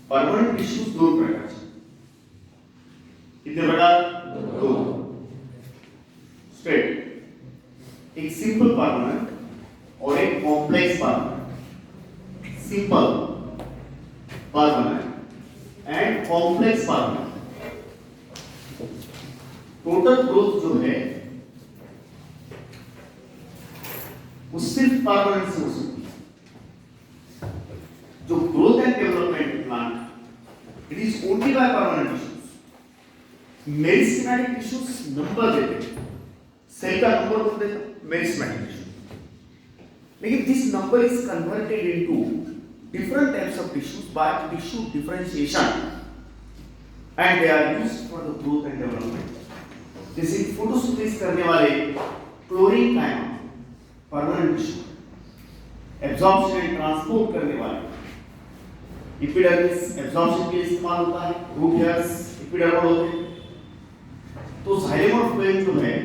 Permanent tissues दोन प्रकारचे. किती प्रकार? दोन. स्ट्रेट. एक सिंपल परमानेंट और एक complex permanent. Simple permanent and complex permanent. Total growth जो है वो सिर्फ परमानेंट से हो सकती है. जो growth and development plant it is only by permanent tissues. Meristematic tissues number देते हैं, सेल का नंबर बोलते हैं मेरिस्टेमेटिक टिश्यू. लेकिन this number is converted into different types of tissues by tissue differentiation and they are used for the growth and development. जैसे photosynthesis करने वाले chlorenchyma permanent tissue, absorption and transport करने वाले epidermis absorption के लिए इस्तेमाल होता है, रूट हेयर्स एपिडर्मल होते हैं. तो जाइलम और फ्लोएम जो है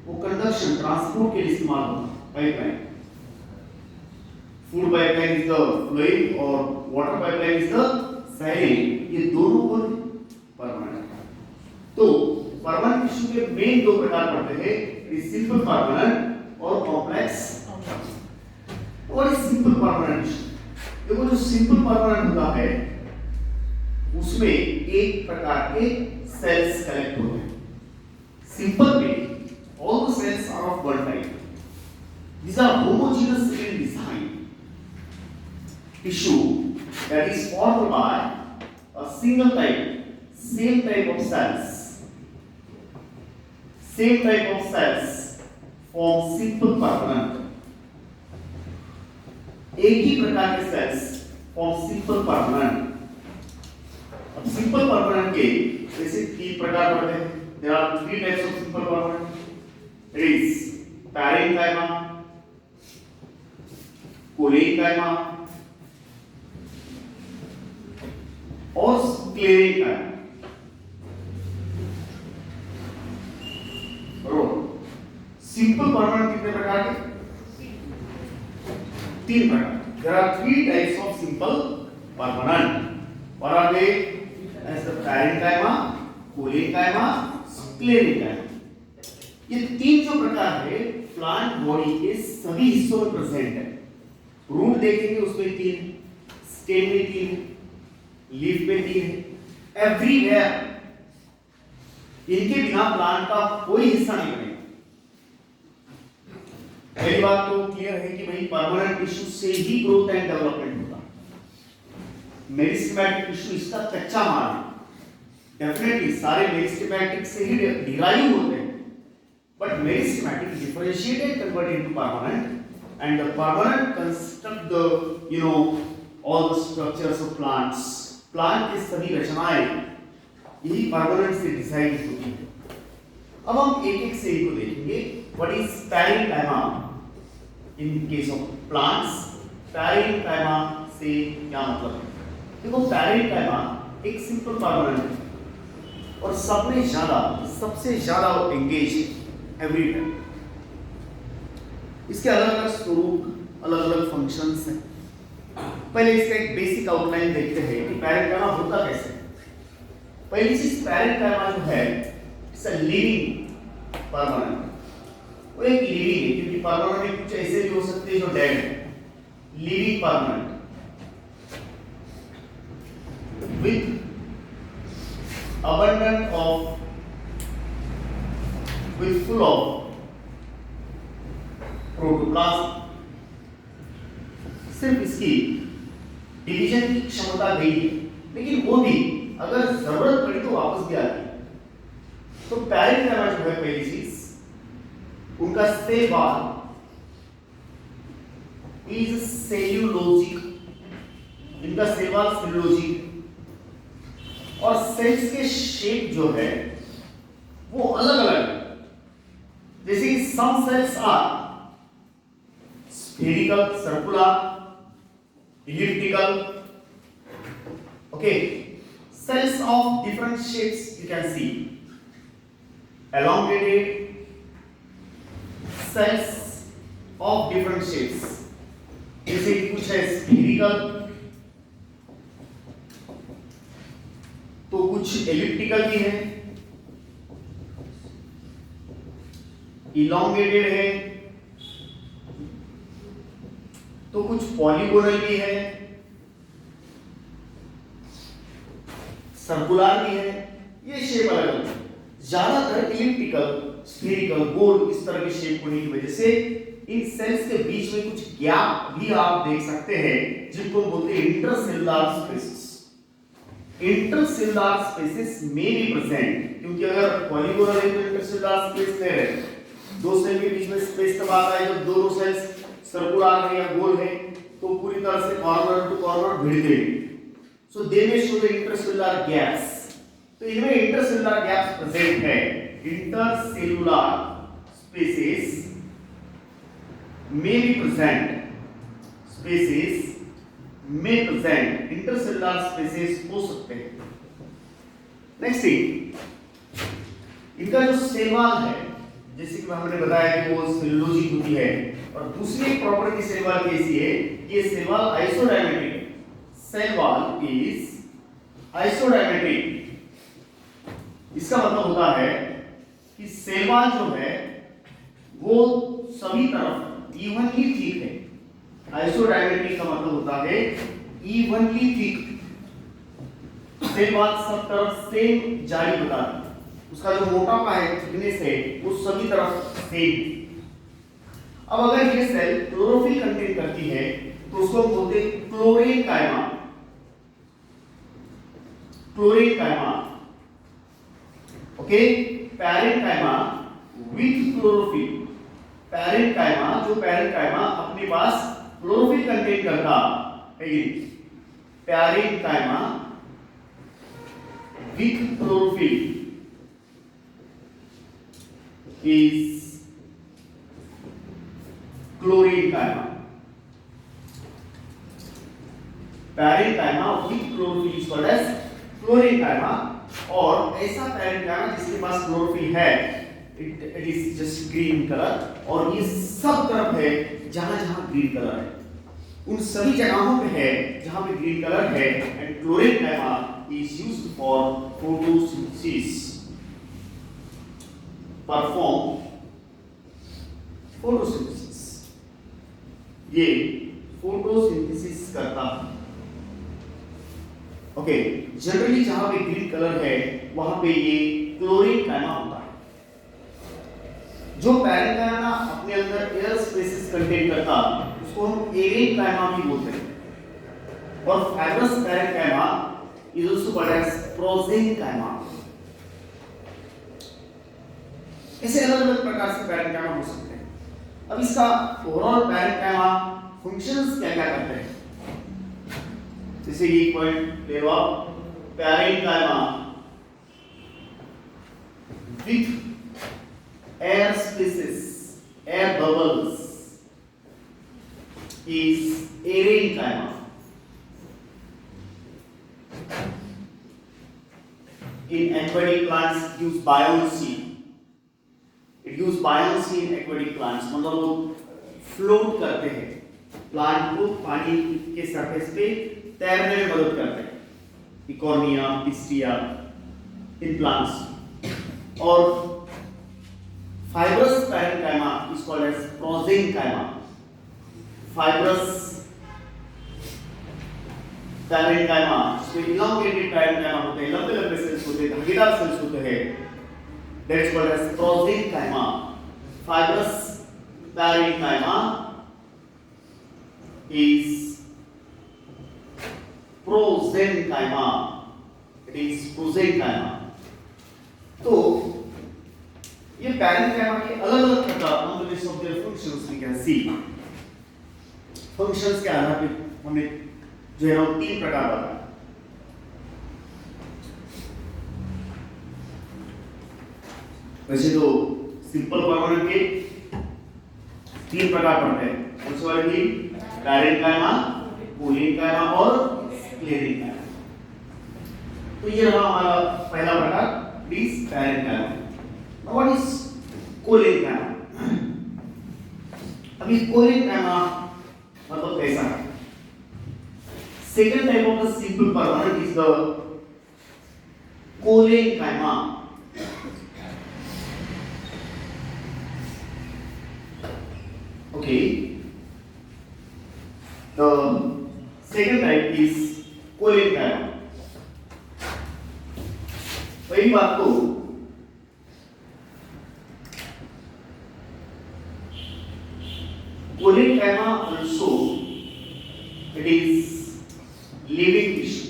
वो कंडक्शन ट्रांसपोर्ट के लिए इस्तेमाल होता है. Pipeline, food pipeline is the phloem और water pipeline is the xylem. ये दोनों को परमानेंट. तो परमानेंट टिश्यू के मेन दो प्रकार पड़ते हैं, सिंपल परमानेंट और कॉम्प्लेक्स. और सिंपल परमानेंट टिश्यू, देखो जो सिंपल परमानेंट होता है उसमें एक प्रकार के सेल्स कलेक्ट होते हैं. सिंपल में all the cells are of one type. These are homogeneous in design. Tissue that is formed by a single type, same type of cells. Same type of cells form simple permanent. एक ही प्रकार के cells form simple permanent. अब simple permanent के जैसे तीन प्रकार पड़ते हैं. There are three types of simple permanent. It is parenchyma, collenchyma और sclerenchyma. सिंपल परमानेंट कितने प्रकार के? तीन प्रकार. There are three types of simple permanent. What are they? As the parenchyma, collenchyma, sclerenchyma. ये तीन जो प्रकार है प्लांट बॉडी के सभी हिस्सों में प्रेजेंट है. रूट देखेंगे उसमें तीन, स्टेम में तीन, लीफ में तीन है. एवरीवेयर इनके बिना प्लांट का कोई हिस्सा नहीं बनेगा. पहली बात तो क्लियर है कि भाई परमानेंट टिश्यू से ही ग्रोथ एंड डेवलपमेंट होता है. मेरिस्टेमेटिक टिश्यू इसका कच्चा माल है. डेफिनेटली सारे मेरिस्टेमेटिक से ही डिराइव होते हैं, but meristematic differentiate and convert into permanent and the permanent construct the all the structures of plants. Plant की सभी रचनाएं यही परमानेंट से डिजाइन होती है. अब हम एक एक से इनको देखेंगे. What is parenchyma in case of plants? Parenchyma से क्या मतलब है? देखो पैरेंकाइमा एक सिंपल परमानेंट है और सबसे ज्यादा एंगेज एवरी टाइम. इसके अलग अलग स्वरूप, अलग अलग फंक्शंस हैं. पहले इसका एक बेसिक आउटलाइन देखते हैं कि पैरेंकाइमा होता कैसे. पहली चीज, पैरेंकाइमा जो है इट्स अ लिविंग परमानेंट. वो एक लिविंग है क्योंकि परमानेंट में कुछ ऐसे भी हो सकते हैं जो डेड है. Living permanent with abundant of with full of protoplasm. सिर्फ इसकी डिवीजन की क्षमता गई है, लेकिन वो भी अगर जरूरत पड़ी तो वापस भी आती है. तो पैरेंकाइमा जो है पहली चीज, उनका सेल वॉल इज सेल्यूलोजिक. इनका सेल वॉल सेल्यूलोजिक और सेल्स के शेप जो है वो अलग अलग है. जैसे कि some cells are spherical, circular, elliptical. Okay, cells of different shapes you can see. Elongated cells of different shapes. जैसे कुछ है स्फेरिकल, कुछ एलिप्टिकल भी है, इलोंगेटेड है, तो कुछ पॉलीगोनल भी है, सर्कुलर भी है। ये शेप अलग अलग है, ज्यादातर इलिप्टिकल, स्फेरिकल, गोल इस तरह के शेप होने की वजह से इन सेल्स के बीच में कुछ गैप भी आप देख सकते हैं, जिनको बोलते हैं इंटरसेलुलर स्पेसेस। इंटरसेलुलर स्पेसेस में बी प्रेजेंट, क्योंकि अगर पॉलीगोनल है तो इंटरसेलुलर स्पेस है, दो सेल के बीच में स्पेस तब आता है जब दोनों सेल्स सर्कुलर है या गोल है, तो पूरी तरह से कॉर्नर टू कॉर्नर भिड़ते हैं। सो दे में शो द इंटरसेलुलर गैप्स, तो इनमें इंटरसेलुलर गैप्स प्रेजेंट है। Intercellular spaces may be present, species may present, intercellular species हो सकते हैं। नेक्स्ट थिंग, इनका जो सेल वॉल है, जैसे कि हमने बताया कि वो सेलुलोजिक होती है, और दूसरी एक प्रॉपर्टी सेल वॉल की ऐसी है कि ये सेल वॉल आइसोडायमेट्रिक है। Cell wall is isodiametric. इसका मतलब होता है कि सेल वॉल जो है वो सभी तरफ इवनली थिक है। आइसोडायमेट्रिक का मतलब होता है इवनली थिक, सेल वॉल सब तरफ सेम जाली बताती है, उसका जो मोटापा है, थिकनेस है, वो सभी तरफ सेम। अब अगर ये सेल क्लोरोफिल कंटेन करती है तो उसको हम बोलते हैं chlorenchyma. Chlorenchyma, okay. Parenchyma with chlorophyll, parenchyma, जो पैरेंकाइमा अपने पास क्लोरोफिल कंटेन करता है, parenchyma with chlorophyll is chlorenchyma. Parenchyma with chlorophyll is called as chlorenchyma. और ऐसा पैरेंकाइमा जिसके पास क्लोरोफिल है, it is just green color, और ये सब तरफ है जहां जहां ग्रीन कलर है, उन सभी जगहों पे है जहां पे ग्रीन कलर है। And chlorenchyma is used for photosynthesis, perform photosynthesis, ये फोटोसिंथेसिस करता है। ओके, जनरली जहां पे ग्रीन कलर है वहां पे ये क्लोरेनकाइमा होता है। जो पैरेंकाइमा अपने अंदर एयर स्पेसेस कंटेन करता उसको हम एरेनकाइमा भी बोलते हैं। और fibrous parenchyma is also called as prosenchyma. ऐसे अलग अलग प्रकार से पैरेंकाइमा हो सकते हैं। अब इसका ओवरऑल पैरेंकाइमा फंक्शंस क्या क्या करते हैं, जैसे ये पॉइंट ले लो, parenchyma with air spaces, air bubbles is arenchyma. In aquatic plants use buoyancy. It use buoyancy in aquatic plants, मतलब वो फ्लोट करते हैं, प्लांट को पानी के सरफेस पे तैरने में मदद करते हैं। Eichhornia, pistia in plants. और fibrous parenchyma is called as prosenchyma. Fibrous parenchyma, इसमें elongated parenchyma होते हैं, लंबे लंबे सेल्स होते हैं, धागेदार सेल्स होते हैं, that is called as prosenchyma. Fibrous parenchyma is prosenchyma. It is prosenchyma. तो ये पैरेंकाइमा के अलग अलग प्रकार, on the list of their functions we can see. Functions के आधार पे हमने जो है ना तीन प्रकार बताया। वैसे तो सिंपल परमानेंट के तीन प्रकार पढ़ते हैं, कौन से वाले तीन? पैरेंकाइमा, कोलेनकाइमा और स्क्लेरेनकाइमा। तो ये रहा हमारा पहला प्रकार, please parenchyma. What is collenchyma? अभी कोलेनकाइमा मतलब कैसा है? Second type of the simple permanent is the collenchyma. Okay, the second type is collenchyma. पहली बात तो collenchyma also it is living tissue.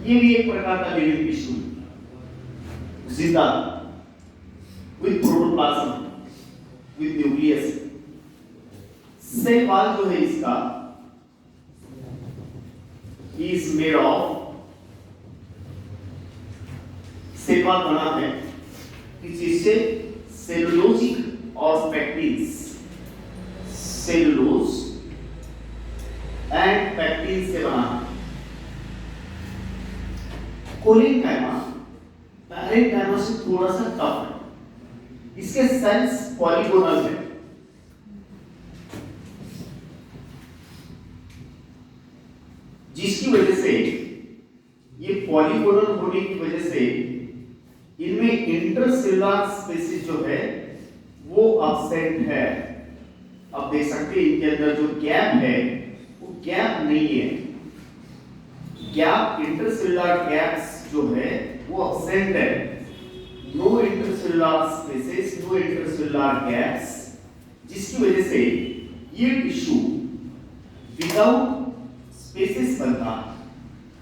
ये भी एक प्रकार का लिविंग टिश्यू, जिंदा, with protoplasm, with nucleus. Cell wall जो है इसका is made of, cell wall बना है किस चीज से? सेलुलोजिक और पैक्टिन्स, सेलुलोज एंड पैक्टिन से बना है। कोलेनकाइमा पैरेनकाइमा से थोड़ा सा टफ है, इसके सेल्स पॉलीगोनल है। जिसकी वजह से ये पॉलीगोनल होने की वजह से इनमें इंटरसेलुलर स्पेसिस जो है वो एब्सेंट है। अब देख सकते हैं इनके अंदर जो गैप है वो गैप नहीं है, गैप, इंटरसेलुलर गैप्स जो है वो एब्सेंट है। No intercellular spaces, no intercellular gaps, जिसकी वजह से ये टिश्यू विदाउट स्पेसेस बनता है।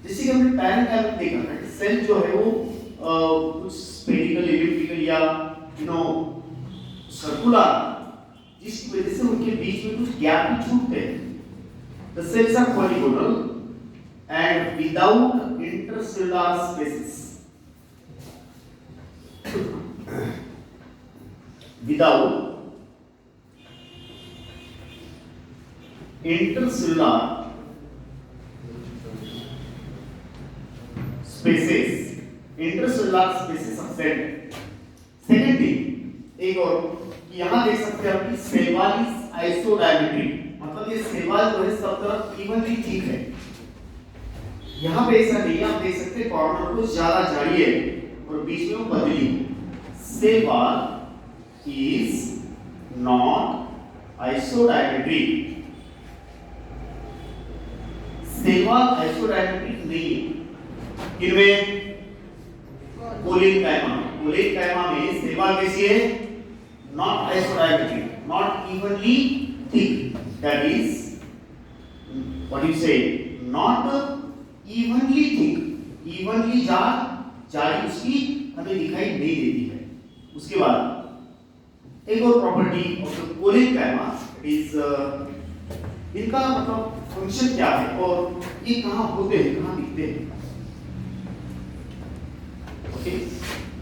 जैसे कि हमने पैरेनकाइमा में देखा था कि सेल जो है वो कुछ स्फेरिकल, एलिप्टिकल या सर्कुलर, जिसकी वजह से उनके बीच में कुछ गैप भी छूटते हैं। The cells are polygonal and without intercellular spaces. Without intercellular spaces, intercellular spaces absent. Second thing, एक और कि यहाँ देख सकते हैं कि सेल वॉल इज आइसोडायमेट्रिक, मतलब ये सेल वॉल जो है सब तरफ इवनली ठीक है। यहाँ पे ऐसा नहीं, आप देख सकते हैं कॉर्नर को ज्यादा जारी है और बीच में वो पतली है। Cell wall is not isodiametric, cell wall isodiametric नहीं है। किनमें? कोलेनकाइमा। कोलेनकाइमा में सेल वॉल कैसी है? Not isodiametric, not evenly thick. That is, what do you say? Not evenly thick. Evenly जारी उसकी हमें दिखाई नहीं देती है। उसके बाद एक और property of the collenchyma is, इनका मतलब फंक्शन क्या है और ये कहाँ होते हैं, कहाँ दिखते हैं। ओके,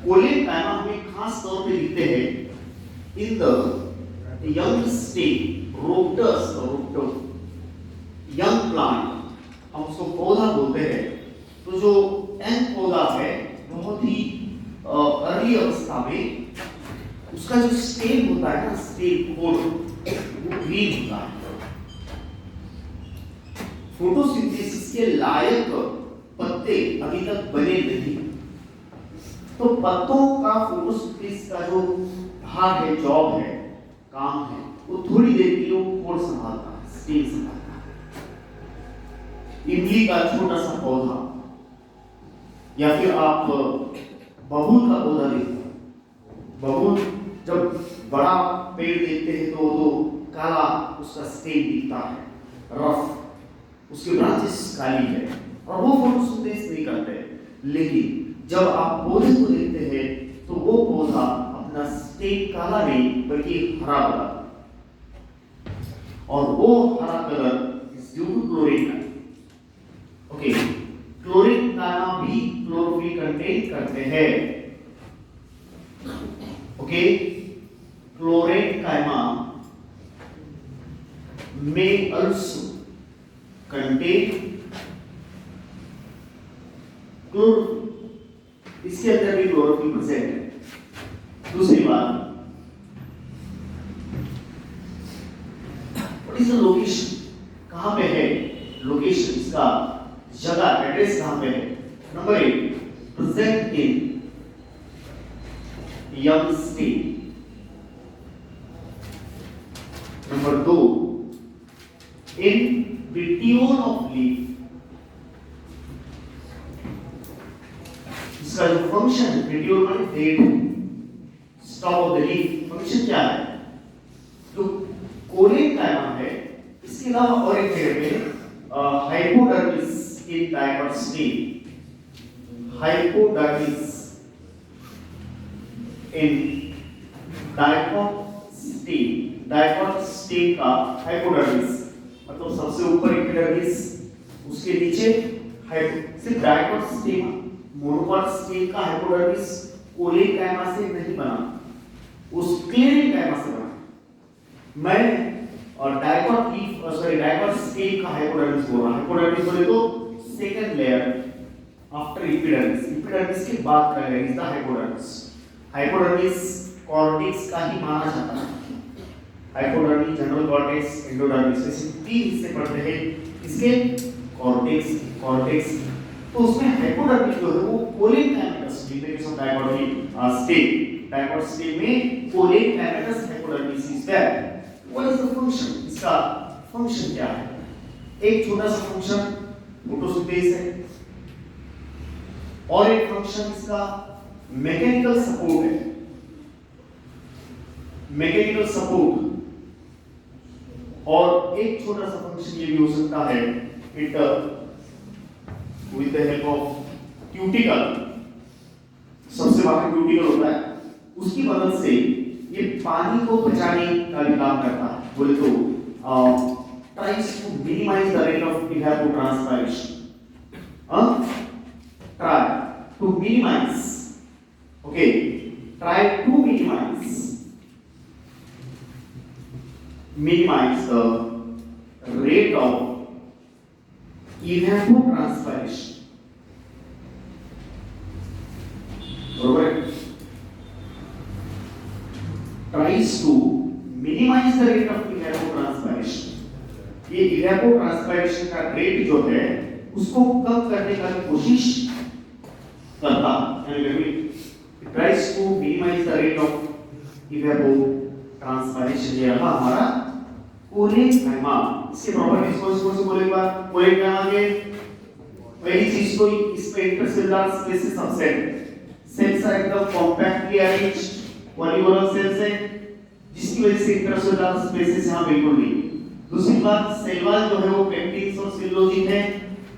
कोलेनकाइमा हमें खास तौर पे दिखते हैं in the young state, rootless, young plant, हम उसको पौधा बोलते हैं। तो जो यंग पौधा है बहुत ही अर्ली अवस्था में उसका जो स्टेम होता है ना, स्टेम कोड, वो ग्रीन होता है। फोटोसिंथेसिस के लायक पत्ते अभी तक बने नहीं, तो पत्तों का फोटोसिंथेसिस का जो भाग है, जॉब है, काम है, वो थोड़ी देर के लिए वो कोड संभालता है, स्टेम संभालता है। इमली का छोटा सा पौधा या फिर आप बबूल का पौधा देखो, बबूल जब बड़ा पेड़ देखते हैं तो काला उसका स्टेम दिखता है, रफ, उसकी ब्रांचेस काली है और वो फोटोसिंथेसिस नहीं करते। लेकिन जब आप पौधे को देखते हैं तो वो पौधा अपना स्टेम काला नहीं बल्कि हरा कलर, और वो हरा colour is due to chlorine. Okay, chlorine का नाम भी क्लोरोफिल कंटेन करते हैं। Okay, chlorenchyma may also contain chlorophyll, इसके अंदर भी क्लोरोफिल प्रेजेंट है। दूसरी बात, व्हाट इज द लोकेशन, कहां पे है लोकेशन, इसका जगह, एड्रेस कहां पे है। Number 8, present in young state. Number 2, in petiole of leaf. इसका जो फंक्शन petiole माने head, stop of the leaf, function क्या है? जो कोलेन कायमा है, इसके अलावा और एक जगह पे hypodermis in dicot stem, hypodermis in dicot stem का हाइपोडर्मिस मतलब सबसे ऊपर एपिडर्मिस, उसके नीचे सिर्फ डायकॉट स्टेम, मोनोकॉट स्टेम का हाइपोडर्मिस कोलेन कायमा से नहीं बना, उस क्लेरिन कायमा से बना। मैं और डायकॉट स्टेम का हाइपोडर्मिस बोल रहा हूं। हाइपोडर्मिस बोले तो second layer after epidermis, epidermis के बाद का layer is the hypodermis. Hypodermis cortex का ही माना जाता है। हाइपोडर्मिस, जनरल कॉर्टेक्स, एंडोडर्मिस, ऐसे तीन हिस्से पड़ते हैं इसके कॉर्टेक्स। तो उसमें हाइपोडर्मिस जो है वो collenchymatous depends on dicot stem में collenchymatous hypodermis is there. What is the function? इसका फंक्शन क्या है? एक छोटा सा फंक्शन फोटोसिंथेसिस है और एक फंक्शन इसका मैकेनिकल सपोर्ट है। मैकेनिकल सपोर्ट और एक छोटा सा फंक्शन ये भी हो सकता है it with the help of cuticle, सबसे बाहर क्यूटिकल होता है, उसकी मदद से ये पानी को बचाने का भी काम करता है। बोले तो tries to minimize the rate of evapotranspiration. Try to minimize. Okay, try to minimize the rate of evapotranspiration. Alright. Tries to minimize the rate of evapotranspiration. ये evapotranspiration का रेट जो है उसको कम करने का कोशिश करता है। It tries to minimize the rate of evapotranspiration। ये रहा हमारा कोलेन कायमा। इसके प्रॉपर्टीज कौन से बोले बार? कोलेन कायमा के पहली चीज तो इस पे इंटरसेलुलर स्पेसेस सबसेट, सेल्स आर एकदम कॉम्पैक्टली अरेंज्ड, पॉलीगोनल सेल्स है जिसकी वजह से इंटरसेलुलर स्पेसेस यहां बिल्कुल नहीं। दूसरी बात, सेल वॉल जो है वो पेक्टिन और सेलुलोजिन है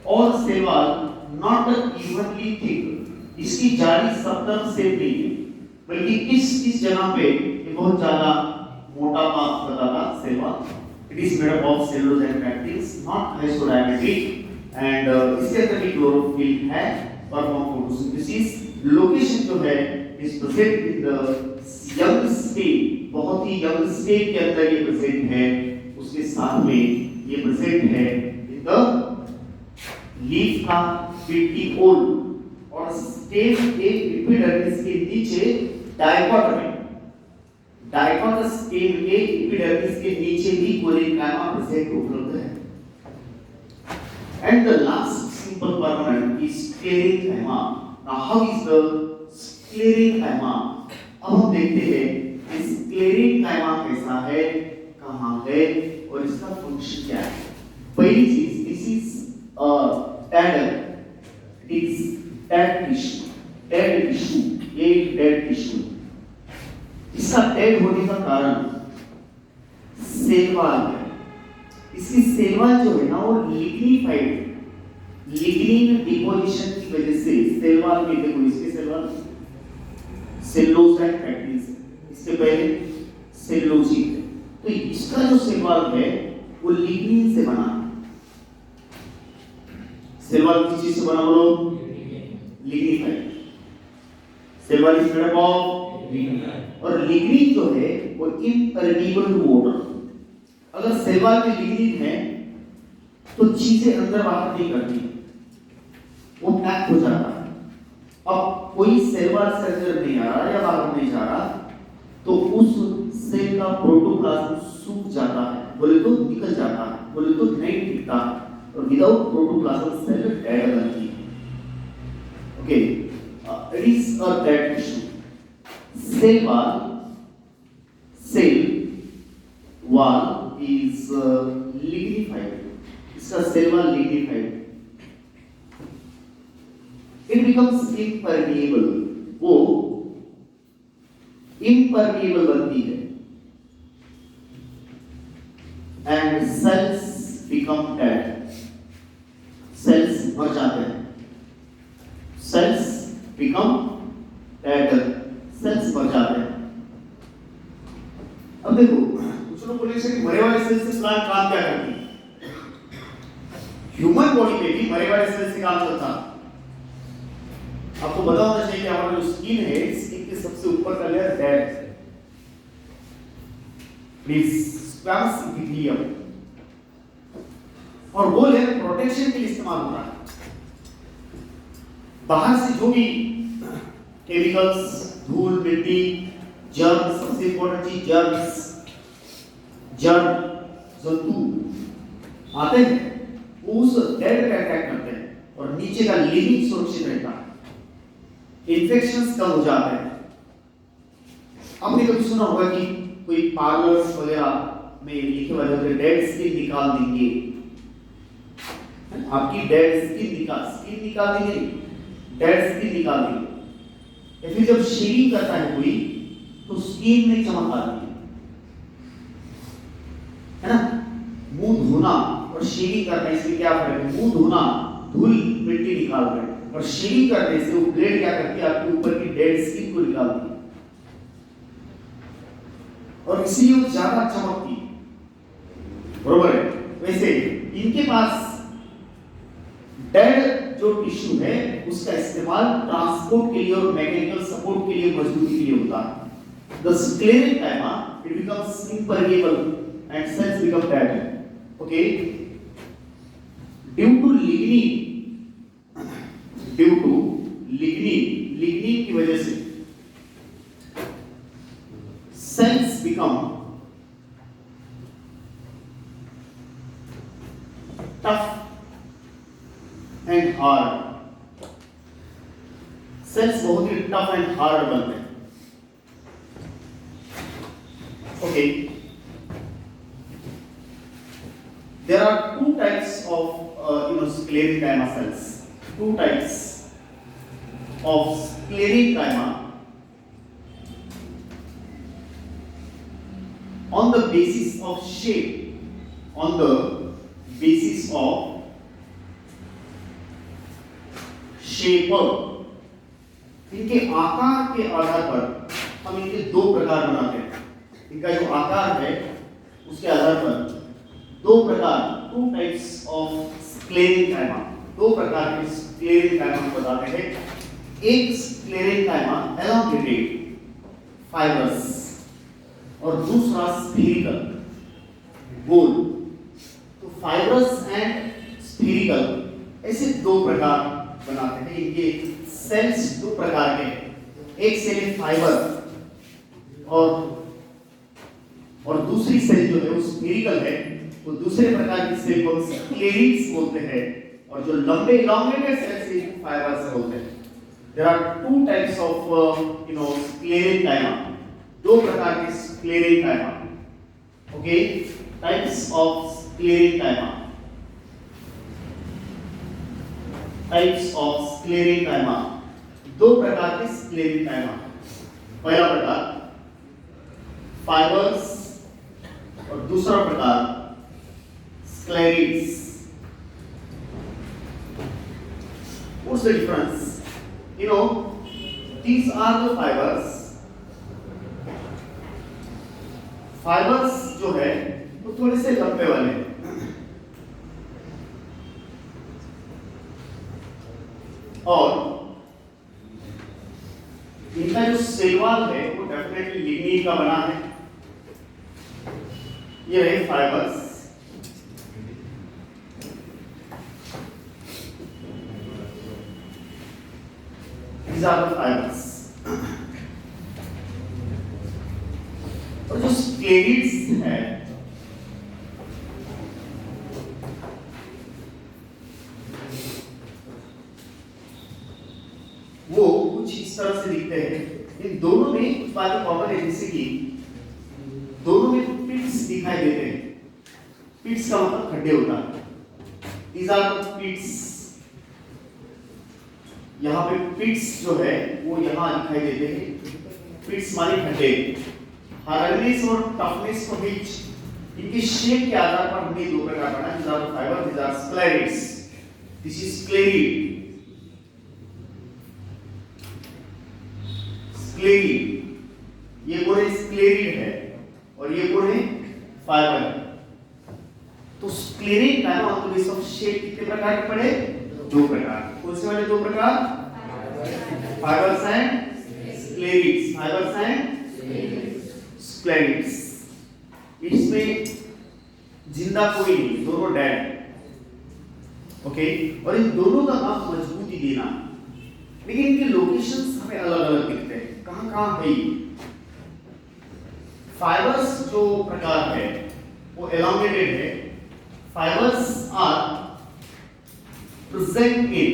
और cell wall not evenly thick, इसकी जाली सब तरफ सेम नहीं है, बल्कि किस जगह पे ये बहुत ज्यादा मोटा पार्ट बताता cell wall. It is made up of cellulose and pectins, not isodiametric, and इसके अंदर भी क्लोरोफिल है, परफॉर्म फोटोसिंथेसिस। लोकेशन जो है is present in the young state, बहुत ही यंग स्टेट के अंदर ये प्रेजेंट है। उसके साथ में ये प्रेजेंट है इन द लीफ का पेटियोल और स्टेम के एपिडर्मिस के नीचे डायकॉट में, डायकॉट स्टेम के एपिडर्मिस के नीचे भी कोलेन कायमा प्रेजेंट उपलब्ध है। And the last simple permanent is sclerenchyma. Now how is the sclerenchyma? अब हम देखते हैं इस क्लेरिन कायमा कैसा है, कहां है और इसका फंक्शन क्या है। पहली चीज, दिस इज टैडल, इट इज डेड टिश्यू, ये डेड टिश्यू। इसका डेड होने का कारण सेल वॉल है। इसकी सेल वॉल जो है ना वो लिग्निफाइड, लिग्निन डिपोजिशन की वजह से सेल वॉल में, देखो इसके cell wall cellulose and pectin, इसके पहले सेलुलोजिक, तो इसका जो सेल वॉल है वो लिग्निन से बना है। सेल वॉल किस चीज से बना बोलो? Lignified. Cell wall is made up of lignin, और लिग्निन जो है वो इम्परमीबल टू वाटर। अगर सेल वॉल में लिग्निन है तो चीजें अंदर बाहर नहीं करती, वो पैक हो जाता है। अब कोई सेल वॉल से अंदर नहीं आ रहा या बाहर नहीं जा रहा तो उस सेल का प्रोटोप्लाज्म सूख जाता है, बोले तो निकल जाता है, बोले तो नहीं टिकता है, और विदाउट प्रोटोप्लाज्म सेल डेड बनती है। Okay, a dead tissue. Cell wall is lignified. इसका cell wall lignified. It becomes impermeable. वो impermeable बनती है. And cells become dead. Cells मर जाते हैं. Cells become dead. Cells मर जाते हैं. अब देखो कुछ लोग बोलेंगे कि मरे वाले सेल से प्लांट काम क्या करती है? ह्यूमन बॉडी में भी मरे वाले सेल से काम चलता है. आपको पता होना चाहिए कि हमारा जो स्किन है, स्किन के सबसे ऊपर का लेयर डेड है. प्लीज स्क्वैम्स इपिथेलियम, और वो लेयर प्रोटेक्शन के लिए इस्तेमाल होता है. बाहर से जो भी केमिकल्स, धूल, मिट्टी, जर्म, सबसे इंपॉर्टेंट चीज जर्म, जंतु आते हैं, वो उस डेड का अटैक करते हैं और नीचे का लिविंग सुरक्षित रहता है. इन्फेक्शंस कम हो जाते हैं. आपने कभी सुना होगा कि कोई पार्लर्स वगैरह में लिखे हुए होते हैं डेड स्किन निकाल देंगे. आपकी डेड स्किन निकाल देंगे, डेड स्किन निकाल देंगे. या फिर जब शेविंग करता है कोई तो स्किन में चमक आती है ना. मुंह धोना और शेविंग करना, इसमें क्या फर्क है? मुंह धोना धूल मिट्टी निकाल रहे हैं, और शेविंग करने से वो ब्लेड क्या करती है? आपके ऊपर की डेड स्किन को निकालती है, और इसलिए वो ज्यादा चमकती है. बरोबर है? वैसे इनके पास डेड जो टिश्यू है उसका इस्तेमाल ट्रांसपोर्ट के लिए और मैकेनिकल सपोर्ट के लिए, मजबूती के लिए होता है. The sclerenchyma, it becomes impermeable and cells become dead. Okay? Due to lignin की वजह से cells become tough and hard. Cells बहुत ही tough and hard बनते हैं. Okay. There are two types of sclerenchyma cells. Two types of sclerenchyma. On the basis of shape, इनके आकार के आधार पर हम इनके दो प्रकार बनाते हैं. इनका जो आकार है उसके आधार पर दो प्रकार, टू टाइप्स ऑफ स्क्लेरेंकाइमा, दो प्रकार के स्क्लेरेंकाइमा बताते हैं. एक स्क्लेरेंकाइमा एलोंगेटेड फाइब्रस और दूसरा स्फीरिकल गोल. तो फाइब्रस एंड स्फीरिकल ऐसे दो प्रकार बनाते हैं. इनके सेल्स दो प्रकार के हैं. एक सेल फाइबर और दूसरी सेल जो है वो स्फीरिकल है. तो दूसरे प्रकार की सेल को स्क्लेरिड्स बोलते हैं, और जो लंबे इलॉन्गेटेड सेल्स हैं फाइबर्स बोलते हैं. There are two types of sclerenchyma, दो प्रकार के sclerenchyma. Okay, types of sclerenchyma. दो प्रकार के स्क्लेरेंकाइमा. पहला प्रकार फाइबर्स और दूसरा प्रकार स्क्लेरिड्स. What's the difference? These are the fibers. Fibers जो है वो थोड़े से लंबे वाले हैं, और इनका जो सेल वॉल है वो डेफिनेटली लिग्निन का बना है. ये रहे fibres. These are the fibers. और जो स्क्लेरिड्स है वो कुछ इस इस तरह से दिखते हैं। इन दोनों में कुछ बातें कॉमन है, जैसे कि दोनों में पिट्स दिखाई देते हैं। पिट्स का मतलब खड्डे होता है। These are the pits। यहाँ पे पिट्स जो है वो यहाँ दिखाई देते हैं। पिट्स माने खड्डे। हार्डनेस और टफनेस को बीच इनके शेप के आधार पर हमने दो प्रकार पढ़ा। These are the fiber, these are sclerids। This is sclerid। स्क्लेरिड, ये बोले स्क्लेरिड है और ये बोले फाइबर है। तो स्क्लेरिड का ना on the base of shape कितने प्रकार के पड़े? दो प्रकार। कौन से वाले दो प्रकार? Fibres and sclereids. Fibres and sclereids. इसमें जिंदा कोई नहीं, दोनों डेड। ओके, और इन दोनों का काम मजबूती देना। लेकिन इनके लोकेशंस हमें अलग-अलग दिखते हैं। कहां है ये? फाइबर्स जो प्रकार है वो एलोंगेटेड है। फाइबर्स आर प्रेजेंट इन,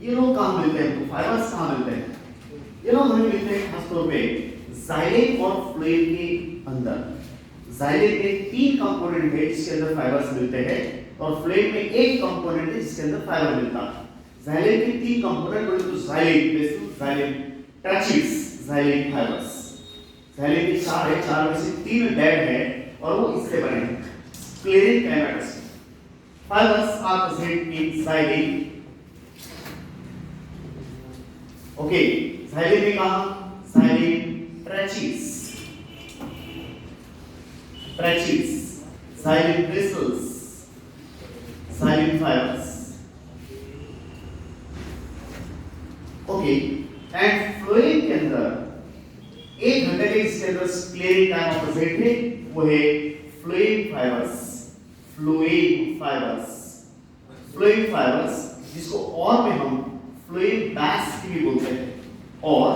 ये लोग कहां मिलते हैं? तो फाइबर्स कहां मिलते हैं? ये लोग हमें मिलते हैं खास तौर पे जाइलेम और फ्लोएम के अंदर। जाइलेम में 3 कंपोनेंट है जिसके अंदर फाइबर्स मिलते हैं और फ्लोएम में एक कंपोनेंट है जिसके अंदर फाइबर मिलता है। जाइलेम के 3 कंपोनेंट बोले तो xylem, vessel, xylem, tracheids, xylem fibres. Xylem के 4 है, 4 में से 3 डेड है और वो इससे बने हैं, sclerenchymatous. Fibres are present in xylem. Okay, xylem में कहां? Xylem tracheids, tracheids, xylem vessels, xylem fibres. Okay, and phloem के अंदर एक घटक है जिसके अंदर स्क्लेरिक टाइप प्रेजेंट है, वो है phloem fibres. Phloem fibres, phloem fibres जिसको और में हम फ्लोएम बैस्ट भी बोलते हैं। और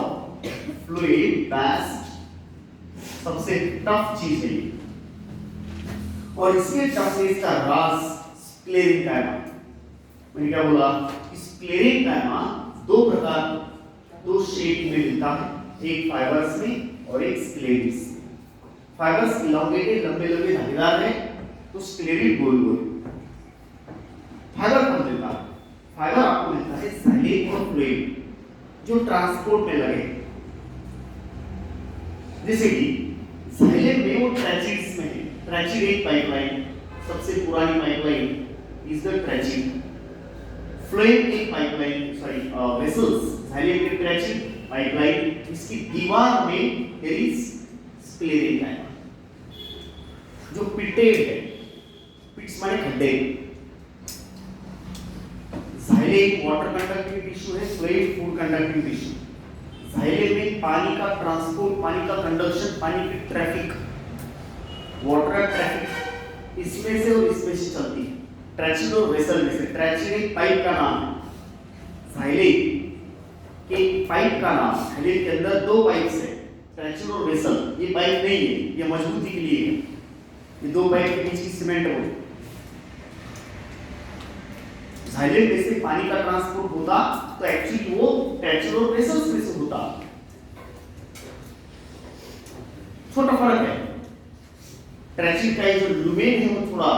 फ्लोएम बैस्ट सबसे टफ चीज है और इसके टफनेस का राज स्क्लेरिक टाइप। मैंने क्या बोला? स्क्लेरिक टाइप दो प्रकार, दो शेप में मिलता है, एक फाइबर्स में और एक स्क्लेरिड्स। फाइबर्स इलॉन्गेटेड, लंबे लंबे धारीदार है, तो स्क्लेरिड गोल गोल। फाइबर कौन मिलता है? फाइबर आपको मिलता है जाइलेम और फ्लोएम जो ट्रांसपोर्ट में लगे। जैसे कि जाइलेम में वो ट्रैचिड्स में है। ट्रैचिड एक पाइपलाइन, सबसे पुरानी पाइपलाइन इज द ट्रैचिड। फ्लोएम एक पाइपलाइन, सॉरी वेसल्स, जाइलेम के ट्रैचिड पाइपलाइन, इसकी दीवार में देयर इज स्क्लेरिक टाइप जो पिटेड है। पिट्स माने खड्डे। जाइलेम वाटर कंडक्टिंग टिश्यू है, phloem food conducting tissue. Xylem में पानी का ट्रांसपोर्ट, पानी का कंडक्शन, पानी की ट्रैफिक, वाटर ट्रैफिक इसमें से और इसमें से चलती है। ट्रैचिड और वेसल में से। ट्रैचिड एक पाइप का नाम है, जाइलेम के पाइप का नाम। जाइलेम के अंदर 2 पाइप्स है, ट्रैचिड और वेसल। ये पाइप नहीं है, ये मजबूती के लिए है। ये 2 पाइप के बीच की सीमेंट हो। जाइलेम में से पानी का ट्रांसपोर्ट होता तो एक्चुअली वो ट्रैचिड और वेसल्स में से होता। छोटा फर्क है। ट्रैचिड का जो लुमेन है वो थोड़ा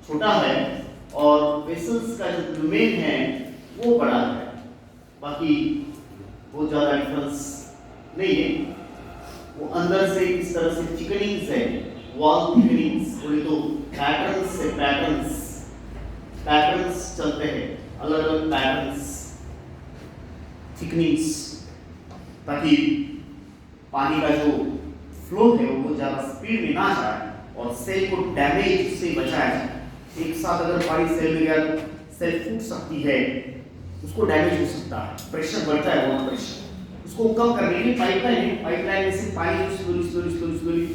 छोटा है और वेसल्स का जो लुमेन है वो बड़ा है। बाकी बहुत ज्यादा डिफरेंस नहीं है। वो अंदर से इस तरह से चिकनिंग्स है, वॉल थिकनिंग्स, बोले तो पैटर्न्स है, पैटर्न्स चलते हैं, अलग अलग पैटर्न्स, थिकनिंग्स, ताकि पानी का जो फ्लो है वो ज्यादा स्पीड में ना जाए और सेल को डैमेज से बचाया जाए। एक साथ अगर पानी सेल में गया तो सेल फूट सकती है, उसको डैमेज हो सकता है, प्रेशर बढ़ता है, वाटर प्रेशर। उसको कम करने के लिए पाइपलाइन में से पानी स्लोली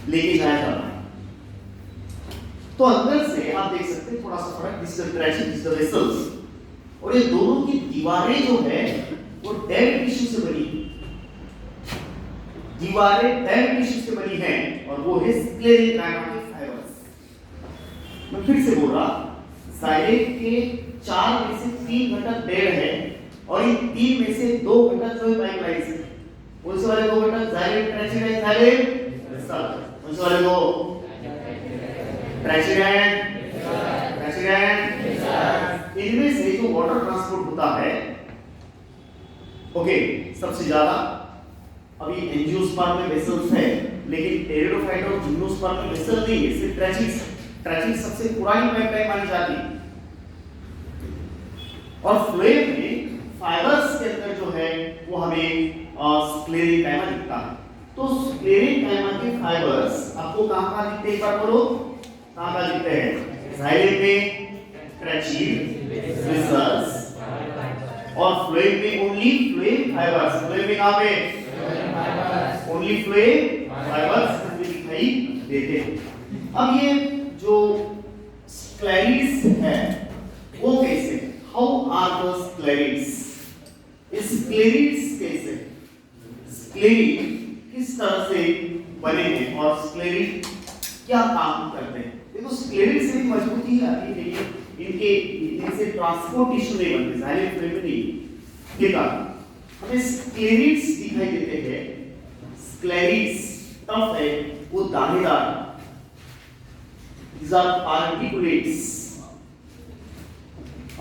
लेके जाया जाता है। तो अंदर से आप देख सकते हैं थोड़ा सा फर्क, this is the tracheid, this is the vessels. और ये दोनों की दीवारें जो है वो डेड टिश्यू से बनी है। दीवारें डेड टिश्यू से बनी हैं और वो है स्क्लेरिक टाइप फाइबर्स। मैं फिर से बोल रहा, जाइलेम के 4 में से 3 घटक डेड है और इन तीन में से दो घटक जो है पाइपलाइन से, कौन से वाले दो घटक, जाइलेम ट्रैचिडेंट जाइलेम सब, कौन से वाले दो, ट्रैचिडेंट ट्रैचिडेंट, इनमें से जो वाटर ट्रांसपोर्ट होता है ओके सबसे ज्यादा, अभी एंजियोस्पर्म में वेसल्स है लेकिन टेरिडोफाइट और जिम्नोस्पर्म में वेसल नहीं है, सिर्फ ट्रैचिड सबसे पुरानी पाइपलाइन मानी जाती है। और फ्लोएम में फाइबर्स के अंदर जो है वो हमें स्क्लेरेंकाइमा दिखता है। तो स्क्लेरेंकाइमा के फाइबर्स आपको कहां दिखते हैं, एक बार बोलो कहां दिखते हैं, जाइलेम में ट्रैचिड वेसल्स और फ्लोएम में ओनली फ्लोएम फाइबर्स, फ्लोएम में कहां पे ओनली फ्लोएम फाइबर्स दिखाई देते हैं। अब ये जो स्क्लेरीज है वो कैसे, हाउ आर द स्क्लेरीज, स्क्लेरीज कैसे, स्क्लेरीज किस तरह से बने हैं और स्क्लेरीज क्या काम करते हैं। देखो स्क्लेरीज से भी मजबूती आती है लेकिन इनसे ट्रांसपोर्ट टिश्यू नहीं बनते, जाइलेम फ्लोएम में नहीं, के कारण हमें स्क्लेरीज दिखाई देते हैं। स्क्लेरीज टफ है, वो दानेदार, these are particulates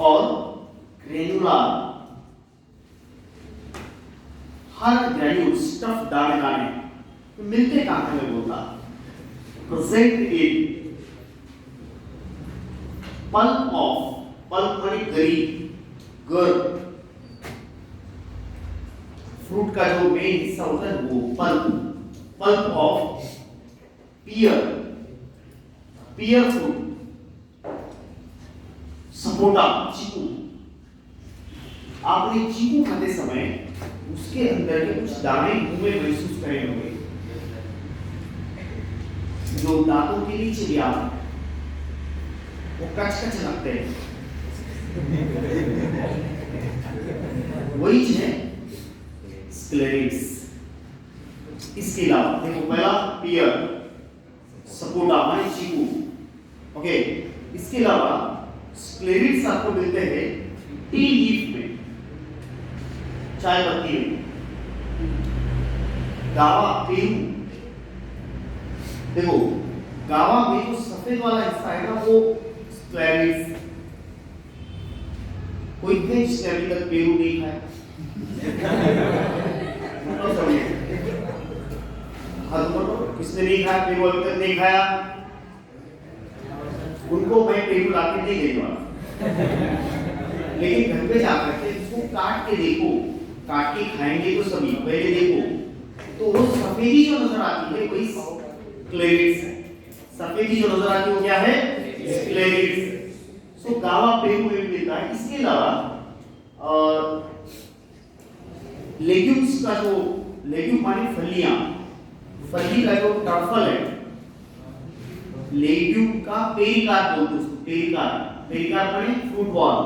और ग्रेनुलर, हर ग्रेन्यूल्स टफ दाने दाने तो मिलते कहां में बोलता, present in pulp of, pulp माने गरी, गर, फ्रूट का जो मेन हिस्सा होता है वो pulp, pulp of pear, pear fruit, sapota, chikoo. आपने चीकू खाते समय उसके अंदर के कुछ दाने मुंह में महसूस करे होंगे, जो दांतों के नीचे भी आप वो कच लगते हैं, वही चीज है स्क्लेरीज। इसके अलावा देखो पहला पियर, सपोटा माने चीकू, ओके। इसके अलावा स्क्लेरीज आपको मिलते हैं टी लीफ में, चाय पत्ती में, गावा पेरू। देखो गावा में जो सफेद वाला हिस्सा है ना वो स्क्लेरीज, कोई भी अभी तक पेरू नहीं खाया किसने नहीं खाया पेरू, अभी तक नहीं खाया, उनको मैं पेरू लाके नहीं देने वाला लेकिन घर पे जाकर के इसको काट के देखो, काट के खाएंगे तो सभी, पहले देखो तो वो सफेदी जो नजर आती है वही स्क्लेरीज है, सफेदी जो नजर आती है वो क्या है, स्क्लेरीज। सो गावा पेरू में मिलता है। इसके अलावा लेग्यूम्स का जो, लेग्यूम माने फलियां, फली का जो टर्फल है, लेग्यूम का पेरिकार्प बोलते हैं उसको, पेरिकार्प, पेरिकार्प माने फ्रूट बॉल,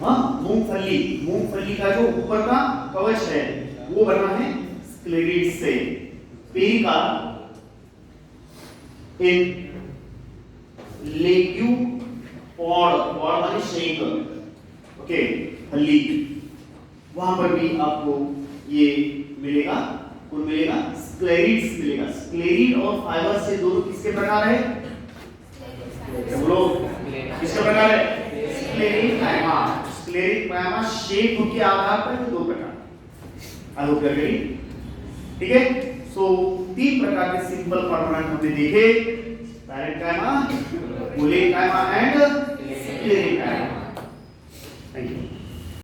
हाँ मूंगफली, मूंगफली का जो ऊपर का कवच है वो बना है स्क्लेरीज से। पेरिकार्प इन लेग्यूम पॉड, पॉड माने शेंग, ओके, फली, वहां पर भी आपको ये मिलेगा, कौन मिलेगा, स्क्लेरीड्स मिलेगा। स्क्लेरीड और फाइबर से दोनों किसके प्रकार है, बोलो किसके प्रकार है, स्क्लेरेंकाइमा। स्क्लेरेंकाइमा शेप के आधार पर दो प्रकार, I hope you are getting, ठीक है। सो तीन प्रकार के सिंपल परमानेंट हमने देखे, parenchyma, collenchyma and sclerenchyma. Thank you.